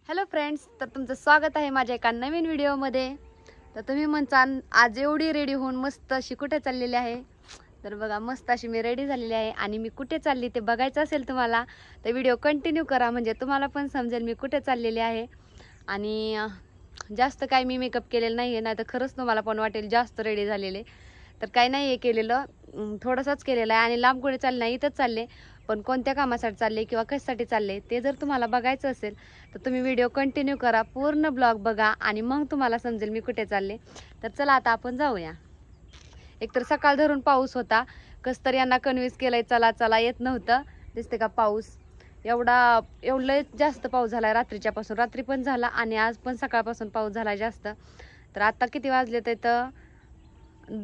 Hello friends, तर तुमचं स्वागत आहे माझ्या एका नवीन व्हिडिओमध्ये. तर तुम्ही म्हणसान आज एवढी रेडी होऊन मस्त अशी कुठे चाललेली आहे. तर बघा, मस्त अशी मी रेडी झालेली आहे आणि मी कुठे चालली ते बघायचं असेल तुम्हाला तर व्हिडिओ कंटिन्यू करा, म्हणजे तुम्हाला पण समजेल मी कुठे चाललेली आहे. आणि जास्त काय मी मेकअप केलेलं नाही आहे, नाही तर खरंच तुम्हाला पण वाटेल जास्त रेडी झालेले. तर काही नाही आहे केलेलं, थोडंसंच केलेलं आहे. आणि लांब कुठे चालले नाही, इथंच चालले. पण कोणत्या कामासाठी चालले किंवा कशासाठी चालले ते जर तुम्हाला बघायचं असेल तर तुम्ही व्हिडिओ कंटिन्यू करा, पूर्ण ब्लॉग बघा आणि मग तुम्हाला समजेल मी कुठे चालले. तर चला आता आपण जाऊया. एकतर सकाळ धरून पाऊस होता, कस तरी यांना कन्व्हिन्स केलंय चला चला, येत नव्हतं. दिसते का पाऊस एवढं जास्त पाऊस झालाय रात्रीच्यापासून. रात्री पण झाला आणि आज पण सकाळपासून पाऊस झाला जास्त. तर आता किती वाजलेत इथं?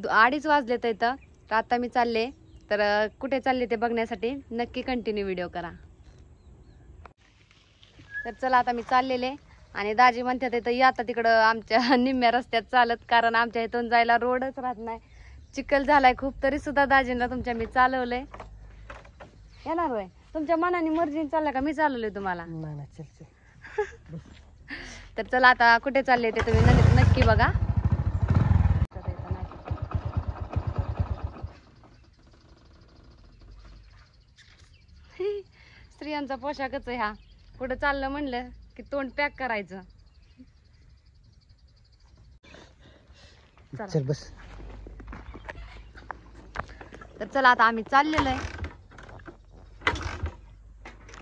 2:30 वाजलेत इथं. तर आता मी चालले. तर कुठे चालले ते बघण्यासाठी नक्की कंटिन्यू व्हिडिओ करा. तर चला आता मी चाललेले आणि दाजी म्हणतात इथं या आता तिकडं आमच्या निम्म्या रस्त्यात चालत, कारण आमच्या इथून जायला रोडच राहत नाही, चिखल झालाय खूप. तरी सुद्धा दाजींना तुमच्या मी चालवलंय. येणार होय? तुमच्या मनाने मर्जीने चालला का मी चालवलंय तुम्हाला? नाही चल चल. तर चला आता कुठे चालले ते तुम्ही नक्की बघा. स्त्रियांचा पोशाखच आहे हा. पुढे चाललं म्हणलं की तोंड पॅक करायचं. चल बस. तर चला आता आम्ही चाललेलो आहे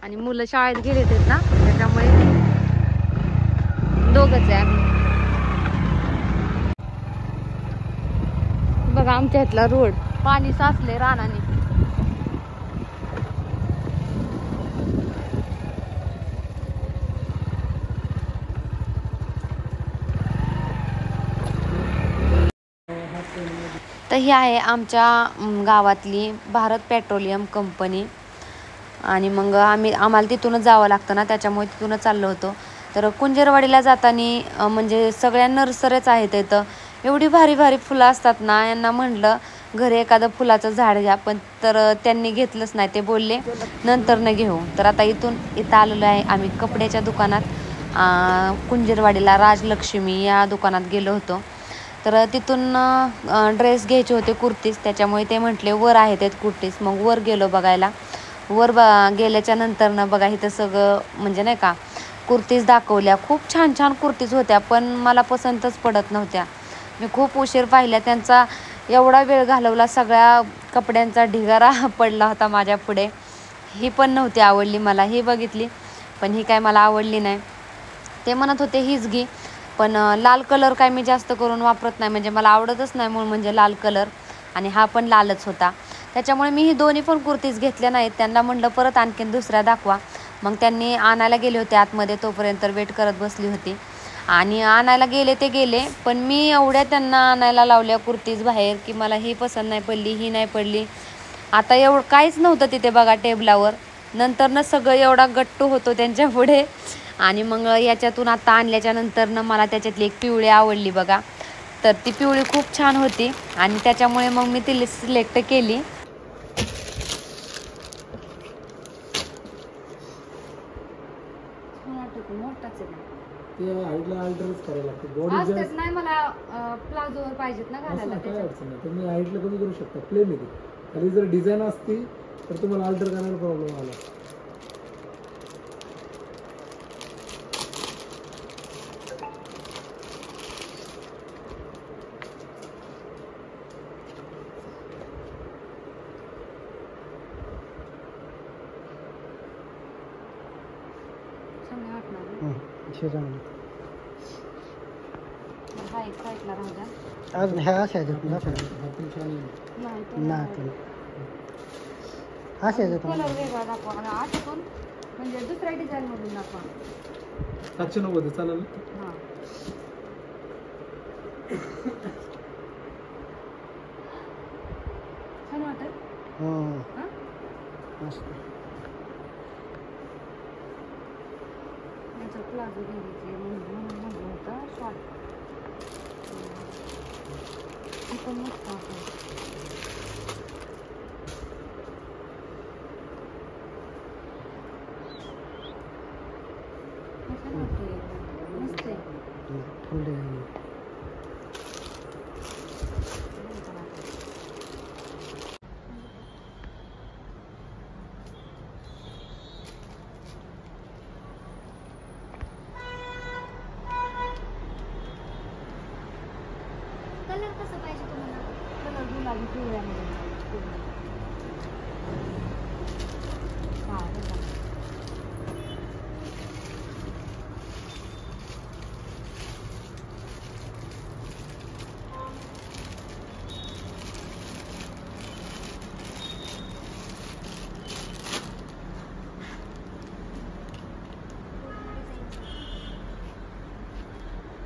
आणि मुलं शाळेत गेलेत ना, त्याच्यामुळे दोघच आहे आम्ही. बघा आमच्या इथला रोड, पाणी साचले रानाने. तर ही आहे आमच्या गावातली भारत पेट्रोलियम कंपनी. आणि मग आम्हाला तिथूनच जावं लागतं ना, त्याच्यामुळे तिथूनच चाललो होतो. तर कुंजरवाडीला जाताना म्हणजे सगळ्या नर्सरीच आहेत इथं. एवढी भारी भारी फुलं असतात ना. यांना म्हटलं घरी एखादं फुलाचं झाड घ्या, पण तर त्यांनी घेतलंच नाही. ते बोलले नंतर न घेऊ. तर आता इथं आलेलो आहे आम्ही कपड्याच्या दुकानात. कुंजरवाडीला राजलक्ष्मी या दुकानात गेलो होतो. तर तिथून ड्रेस घ्यायचे होते, कुर्तीज. त्याच्यामुळे ते म्हटले वर आहेत कुर्तीज. मग वर गेलो बघायला. वर गेल्याच्या नंतर ना बघा इथं सगळं म्हणजे नाही का कुर्तीज दाखवल्या. खूप छान छान कुर्तीज होत्या, पण मला पसंतच पडत नव्हत्या. मी खूप उशीर पाहिल्या. त्यांचा एवढा वेळ घालवला, सगळ्या कपड्यांचा ढिगारा पडला होता माझ्या पुढे. ही पण नव्हती आवडली मला. ही बघितली पण ही काय मला आवडली नाही. ते म्हणत होते हीच घे, पण लाल कलर काय मी जास्त करून वापरत नाही, म्हणजे मला आवडतच नाही म्हणून, म्हणजे लाल कलर. आणि हा पण लालच होता. त्याच्यामुळे मी ही दोन्ही पण कुर्तीज घेतल्या नाहीत. त्यांना म्हणलं परत आणखीन दुसऱ्या दाखवा. मग त्यांनी आणायला गेले होते आतमध्ये, तोपर्यंत वेट करत बसली होती. आणि आणायला गेले, पण मी एवढ्या त्यांना आणायला लावल्या कुर्तीज बाहेर की मला ही पसंत नाही पडली, ही नाही पडली. आता एवढं काहीच नव्हतं तिथे बघा टेबलावर. नंतर ना सगळं एवढा गट्टू होतो त्यांच्या पुढे. आणि मग याच्यातून आता आणल्याच्या नंतर ना मला त्याच्यातली एक पिवळी आवडली बघा. तर ती पिवळी खूप छान होती आणि त्याच्यामुळे मग मी ती सिलेक्ट केली. नाही मला प्लाझोवर पाहिजेत ना घालायला. काय अडचण नाही, तुम्ही हाईटला कमी करू शकता. प्लेन आहे खाली. जर डिझाईन असती तर तुम्हाला अल्टर करायला प्रॉब्लेम आला. अजून ह्या अशा म्हणजे दुसऱ्या डिझाईन मधून दाखवा. 790 चालेल. छान वाटत. प्लाझो घ्यायचे म्हणून होता शॉर्ट. पण मस्त मस्त आहे. थंड कलर कसं पाहिजे तुम्हाला? कलर गुलाबी पिवळ्यामध्ये. हा, बघा.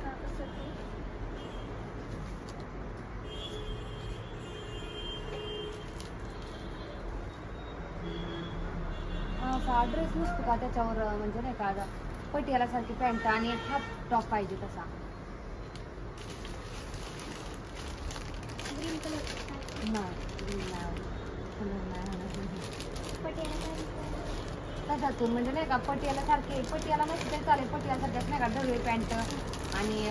का कसं ते? हा, असा ड्रेस नसतो का त्याच्यावर म्हणजे नाही का पटियालासारखी पॅन्ट आणि हाफ टॉप पाहिजे तसा. ग्रीन कलर नाही कलर नाही पटियाला काय? तसातून म्हणजे नाही का पटियाला सारखे पटियाला नसते तरी चालेल. पटियाला सारखे नाही का ढगळे पॅन्ट आणि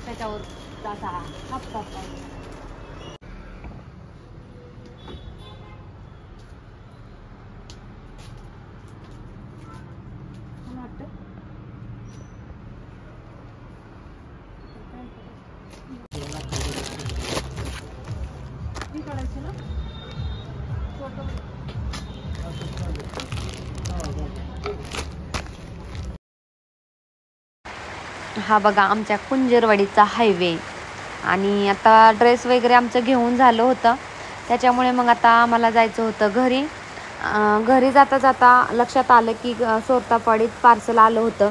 त्याच्यावर असा हाफ टॉप पाहिजे. छान वाटतं. ती काढायची ना फोटो. हा बघा आमच्या कुंजरवाडीचा हायवे. आणि आता ड्रेस वगैरे आमचं घेऊन झालं होतं, त्याच्यामुळे मग आता आम्हाला जायचं होतं घरी. घरी जाता जाता लक्षात आलं की सोरतापाडीत पार्सल आलं होतं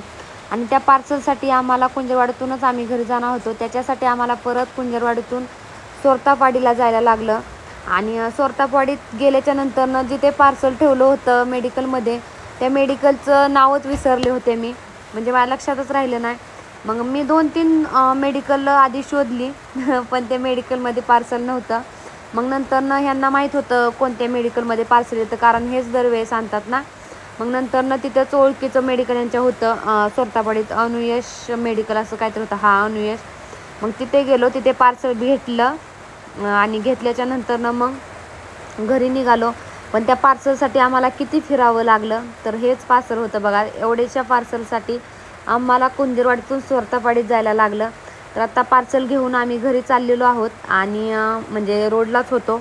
आणि त्या पार्सलसाठी आम्हाला कुंजरवाडीतूनच आम्ही घरी जाणार होतो. त्याच्यासाठी आम्हाला परत कुंजरवाडीतून सोरतापाडीला जायला लागलं. आणि सोरतापाडीत गेल्याच्या नंतरनं जिथे पार्सल ठेवलं होतं मेडिकलमध्ये, त्या मेडिकलचं नावच विसरले होते मी, म्हणजे माझ्या लक्षातच राहिलं नाही. मग मी 2-3 मेडिकल आधी शोधली पण ते मेडिकलमध्ये पार्सल नव्हतं. मग नंतरनं ह्यांना माहीत होतं कोणत्या मेडिकलमध्ये पार्सल येतं, कारण हेच दरवेळेस आणतात ना. मग नंतरनं तिथंच ओळखीचं मेडिकल यांच्या होतं सोरतापाडीत, अनुयश मेडिकल असं काहीतरी होतं. हा, अनुयश. मग तिथे गेलो, तिथे पार्सल घेतलं आणि घेतल्याच्या नंतरनं मग घरी निघालो. पण त्या पार्सलसाठी आम्हाला किती फिरावं लागलं. तर हेच पार्सल होतं बघा. एवढ्याशा पार्सलसाठी आम्हाला कुंजरवाडीतून सोरतापाडीत जायला लागलं. तर आता पार्सल घेऊन आम्ही घरी चाललेलो आहोत आणि म्हणजे रोडलाच होतो.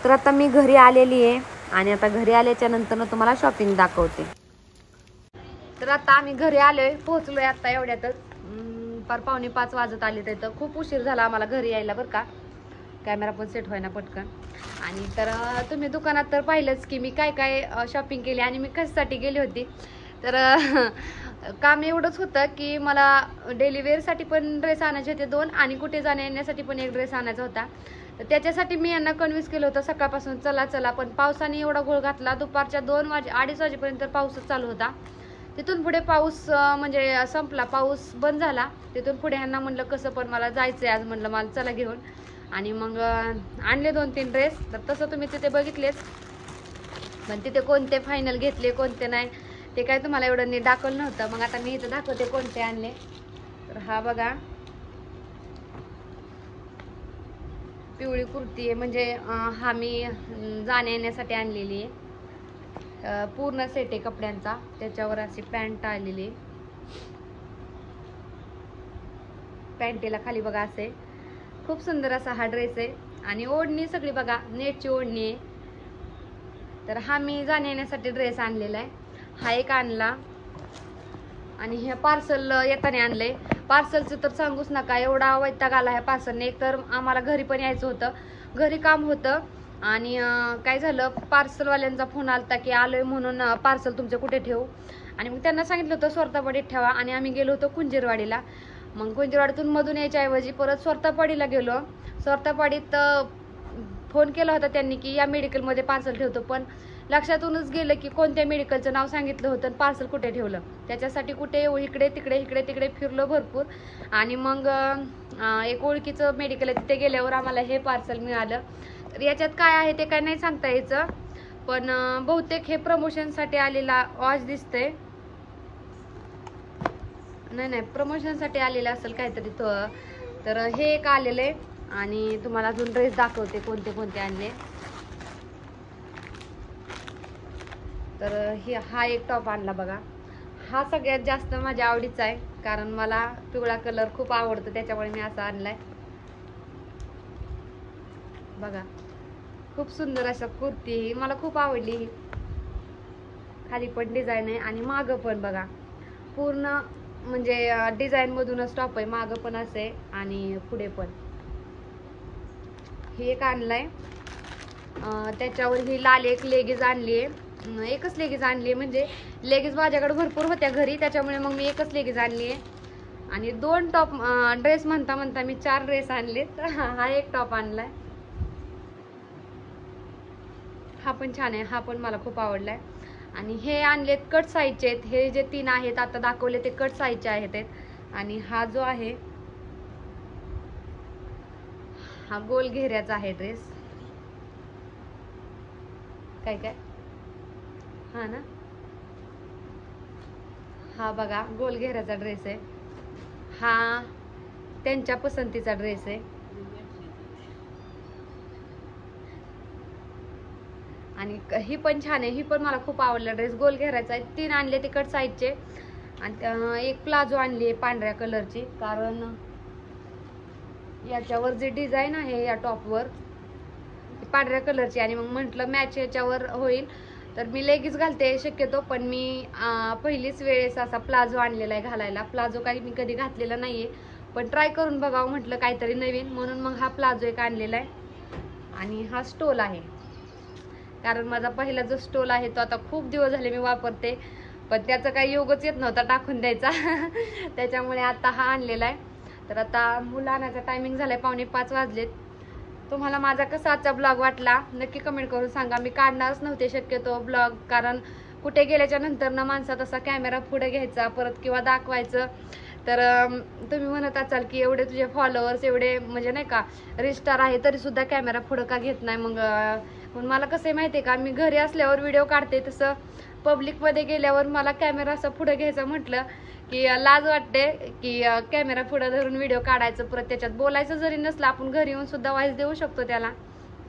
तर आता मी घरी आलेली आहे आणि आता घरी आल्याच्या नंतर तुम्हाला शॉपिंग दाखवते. तर आता आम्ही घरी आलोय, पोहोचलोय आता एवढ्यातच. पार 4:45 वाजत आले. तर खूप उशीर झाला आम्हाला घरी यायला बरं का. कॅमेरा पण सेट व्हायना पटकन. आणि तर तुम्ही दुकानात तर पाहिलंच की मी काय काय शॉपिंग केली आणि मी कशासाठी गेली होती. तर काम एवढंच होतं की मला डेली वेअरसाठी पण ड्रेस आणायचे होते 2 आणि कुठे जाण्या येण्यासाठी पण एक ड्रेस आणायचा होता. तर त्याच्यासाठी मी यांना कन्व्हिन्स केलं होतं सकाळपासून चला चला, पण पावसाने एवढा घोळ घातला. दुपारच्या 2-2:30 वाजेपर्यंत पाऊसच चालू होता. तिथून पुढे पाऊस म्हणजे संपला, पाऊस बंद झाला. तिथून पुढे ह्यांना म्हणलं कसं पण मला जायचं आहे आज, म्हणलं मला चला घेऊन. आणि मग आणले 2-3 ड्रेस. तर तसं तुम्ही तिथे बघितलेच, पण तिथे कोणते फायनल घेतले कोणते नाही ते काय तुम्हाला एवढं नीट दाखवलं नव्हतं. मग आता मी इथं दाखवते कोणते आणले. तर हा बघा, पिवळी कुर्ती आहे, म्हणजे हा मी जाण्या येण्यासाठी आणलेली आहे. पूर्ण सेट आहे कपड्यांचा, त्याच्यावर अशी पॅन्ट आलेली. पॅन्टीला खाली बघा असे खूप सुंदर असा हा ड्रेस आहे. आणि ओढणी सगळी बघा नेटची ओढणी आहे. तर हा मी जाण्या येण्यासाठी ड्रेस आणलेला आहे. हा एक आणला आणि हे पार्सल येताना आणलंय. पार्सलचं तर सांगूच नका, एवढा वैताग आला ह्या पार्सलने. एक तर आम्हाला घरी पण यायचं होतं, घरी काम होतं. आणि काय झालं, पार्सलवाल्यांचा फोन आलता की आलोय म्हणून, पार्सल तुमचं कुठे ठेवू. आणि मग त्यांना सांगितलं होतं सोरतापाडीत ठेवा. आणि आम्ही गेलो होतो कुंजरवाडीला. मग कुंजरवाडीतून मधून यायच्या ऐवजी परत सोरतापाडीला गेलो. सोरतापाडीत फोन केला होता त्यांनी की या मेडिकलमध्ये पार्सल ठेवतो, पण लक्षातूनच गेलं की कोणत्या मेडिकलचं नाव सांगितलं होतं, पार्सल कुठे ठेवलं. त्याच्यासाठी कुठे इकडे तिकडे फिरलो भरपूर. आणि मग एक ओळखीचं मेडिकल आहे, तिथे गेल्यावर आम्हाला हे पार्सल मिळालं. तर याच्यात काय आहे ते काय नाही सांगता यायचं, पण बहुतेक हे प्रमोशनसाठी आलेला वॉच दिसतंय. नाही प्रमोशनसाठी आलेलं असेल काहीतरी तो. तर हे एक आलेलं आहे आणि तुम्हाला अजून ड्रेस दाखवते कोणते कोणते आणले. तर हा एक टॉप आणला बघा. हा सगळ्यात जास्त माझ्या आवडीचा आहे कारण मला पिवळा कलर खूप आवडतो, त्याच्यामुळे मी असा आणलाय बघा. खूप सुंदर अशा कुर्ती, ही मला खूप आवडली. ही खाली पण डिझाईन आहे आणि मागं पण बघा पूर्ण म्हणजे डिझाईन मधूनच टॉप आहे. मागं पण असे आणि पुढे पण. ही एक आणलाय. त्याच्यावर ही लाल एक लेगीज आणली आहे. एकच लेगीज आणली आहे, म्हणजे लेगीज माझ्याकडे भरपूर होत्या घरी, त्याच्यामुळे मग मी एकच लेगीज आणली आहे. आणि 2 टॉप ड्रेस म्हणता म्हणता मी 4 ड्रेस आणलेत. हा एक टॉप आणलाय. हा पण छान आहे, हा पण मला खूप आवडलाय. आणि हे आणलेत कट साईजचे आहेत. हे जे 3 आहेत आता दाखवले ते कट साईजचे आहेत. आणि हा जो आहे हा गोल घेऱ्याचा आहे ड्रेस. काय हा ना, हा बघा गोल घेऱ्याचा ड्रेस आहे. हा त्यांच्या पसंतीचा ड्रेस आहे. आणि ही पण छान आहे, ही पण मला खूप आवडला ड्रेस. गोल घेरायचा आहे. 3 आणले ते कट साईजचे. आणि एक प्लाझो आणली आहे पांढऱ्या कलरची, कारण याच्यावर जे डिझाईन आहे या टॉपवर पांढऱ्या कलरची, आणि मग म्हटलं मॅच याच्यावर होईल तर मी लेगीज घालते शक्यतो, पण मी पहिलीच वेळेस असा प्लाझो आणलेला आहे घालायला. प्लाझो काही मी कधी घातलेला नाहीये, पण ट्राय करून बघावं म्हटलं काहीतरी नवीन, म्हणून मग हा प्लाझो एक आणलेला आहे. आणि हा स्टोल आहे, कारण माझा पहिला जो स्टोल आहे तो आता खूप दिवस झाले मी वापरते, पण त्याचं काही योगच येत नव्हता टाकून द्यायचा. त्याच्यामुळे आता हा आणलेला आहे. तर आता मुलं आणायचा टायमिंग झालाय, 4:45 वाजलेत. तुम्हाला माझा कसा आजचा ब्लॉग वाटला नक्की कमेंट करून सांगा. मी काढणारच नव्हते शक्यतो ब्लॉग, कारण कुठे गेल्याच्या नंतर ना माणसात असा कॅमेरा पुढे घ्यायचा परत किंवा दाखवायचं. तर तुम्ही म्हणत असाल की एवढे तुझे फॉलोअर्स एवढे म्हणजे नाही का रिस्टार आहे तरी सुद्धा कॅमेरा पुढं का घेत नाही. मग मला कसं माहितीये का, मी घरी असल्यावर व्हिडिओ काढते, तसं पब्लिकमध्ये गेल्यावर मला कॅमेरा असं पुढे घ्यायचं म्हटलं की लाज वाटते की कॅमेरा पुढे धरून व्हिडिओ काढायचं, परत त्याच्यात बोलायचं जरी नसलं आपण घरी येऊन सुद्धा व्हॉइस देऊ शकतो त्याला,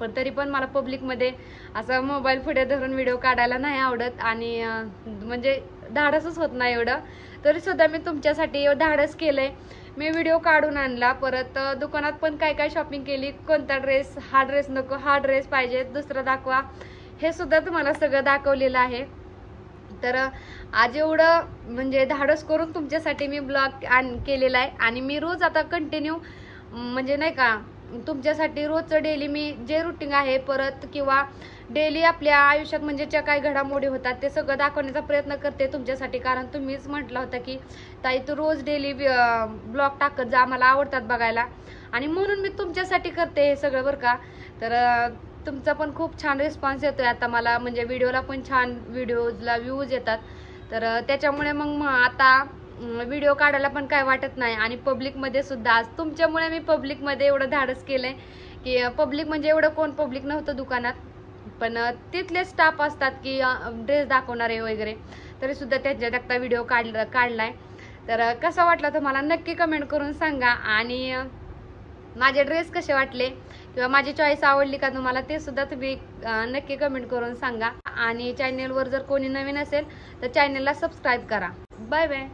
पण तरी पण मला पब्लिकमध्ये असं मोबाईल पुढे धरून व्हिडिओ काढायला नाही आवडत. आणि म्हणजे धाडसच होत नाही एवढं, तरी सुद्धा मी तुमच्यासाठी धाडस केलंय. मी व्हिडिओ काढून आणला. परत दुकानात पण काय काय शॉपिंग केली, कोणता ड्रेस, हा ड्रेस नको, हा ड्रेस पाहिजे, दुसरा दाखवा, हे सुद्धा तुम्हाला सगळं दाखवलेलं आहे. तर आज एवढं म्हणजे धाडस करून तुमच्यासाठी मी ब्लॉग केलेला आहे. आणि मी रोज आता कंटिन्यू म्हणजे नाही का तुमच्यासाठी रोजचं डेली मी जे रुटीन आहे परत किंवा डेली आपल्या आयुष्यात म्हणजे ज्या काही घडामोडी होतात ते सगळं दाखवण्याचा प्रयत्न करते तुमच्यासाठी, कारण तुम्हीच म्हटलं होतं की ताई तू रोज डेली ब्लॉग टाकत जा, मला आवडतात बघायला, आणि म्हणून मी तुमच्यासाठी करते हे सगळं बरं का. तर तुमचा पण खूप छान रिस्पॉन्स येतोय आता मला, म्हणजे व्हिडिओला पण छान व्हिडिओजला व्ह्यूज येतात. तर त्याच्यामुळे मग आता व्हिडिओ काढायला पण काय वाटत नाही. आणि पब्लिकमध्ये सुद्धा आज तुमच्यामुळे मी पब्लिकमध्ये एवढं धाडस केलंय की पब्लिक म्हणजे एवढं कोण पब्लिक नव्हतं दुकानात, पण तिथले स्टाफ असतात की ड्रेस दाखवणारे वगैरे, तरी सुद्धा त्याच्या देखता व्हिडिओ काढलाय. तर कसा वाटला तुम्हाला नक्की कमेंट करून सांगा. आणि माझे ड्रेस कसे वाटले किंवा माझी चॉईस आवडली का तुम्हाला ते सुद्धा तुम्ही नक्की कमेंट करून सांगा. आणि चॅनलवर जर कोणी नवीन असेल तर चॅनलला सबस्क्राईब करा. Bye bye.